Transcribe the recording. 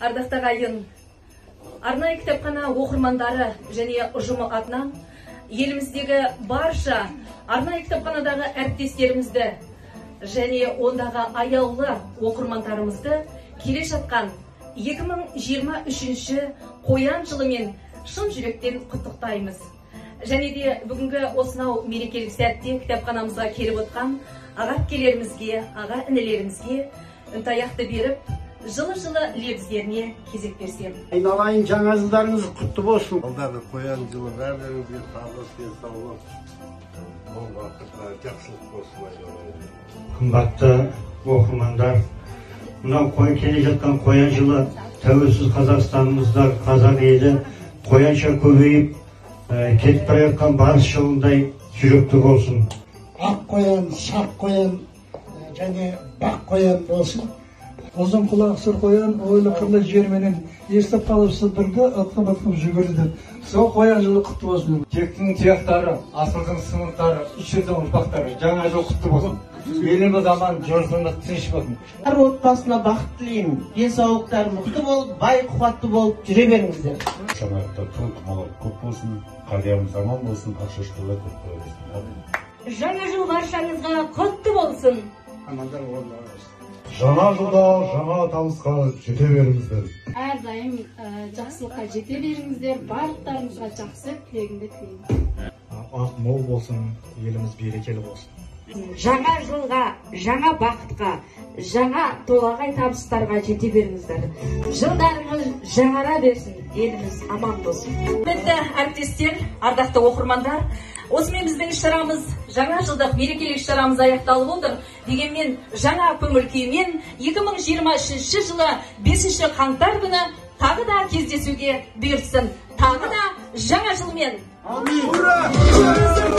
Ардақты ағайын, арнайы кітапхана оқырмандары және ұжымы атынан еліміздегі барша арнайы кітапханадағы әріптестерімізді және ондағы аяулы оқырмандарымызды келе жатқан 2023 қоян жылымен шын жүректен құттықтаймыз. Және де бүгінгі осынау мерекелік сәтте кітапханамызға келіп отқан аға-әпкелерімізге, аға-інілерімізге ынтаяқты беріп, жылы-жылы лебіздеріне кезек берсем. Айналайын, жаңа жылдарыңыз құтты болсын. Алдағы қоян жылы бәріңізге табыс, денсаулық, мол бақытта, жақсылық болсын. Қымбатты оқырмандар, мынау келе жатқан қоян жылы тәуелсіз Қазақстанымызда қазақ елі қоянша көбейіп, кетіп бара жатқан барыс жылындай жүректі болсын. Ақ қоян, шақ қоян және бақ қоян болсын. Uzun kulak sır koyan, oylu kırlı jermenen естіп қалып сыдырды, атқым-атқым жүгірді. Сол қоян жылы құтты болсын. Тектің тияқтары, асылдың сынықтары, үшірдің ұрпақтары, жаңа жыл құтты болсын. Еліміз аман, жұртымыз тыныш болсын. Әр отбасына бақыт тілеймін. Денсаулықтары мықты болып, бай қуатты болып жүре беріңіздер. Санатта толқымалар көп болсын, қариямыз аман болсын, ақшашқылар көп болсын. Жаңа жыл баршаңызға құтты болсын. Амандар болсын. Жаңа жылда жаңа табысқа жете беріңіздер. Әрдайым жақсылыққа жете беріңіздер, барлықтарыңызға жақсы тілегімді тілеймін. Ақ мол болсын, еліміз берекелі болсын. Жаңа жылға, жаңа бақытқа, жаңа толағай табыстарға жете беріңіздер. Жылдарыңыз жаңара берсін, еліміз аман болсын. Құрметті әріптестер, ардақты оқырмандар, осымен біздің іс-шарамыз, жаңа жылдық мерекелік іс-шарамыз аяқталып отыр. Дегенмен жаңа көңіл күймен 2023 жылы 5 қаңтар күні тағы да кездесуге бұйыртсын. Тағы да жаңа жылмен. Амин! Ура!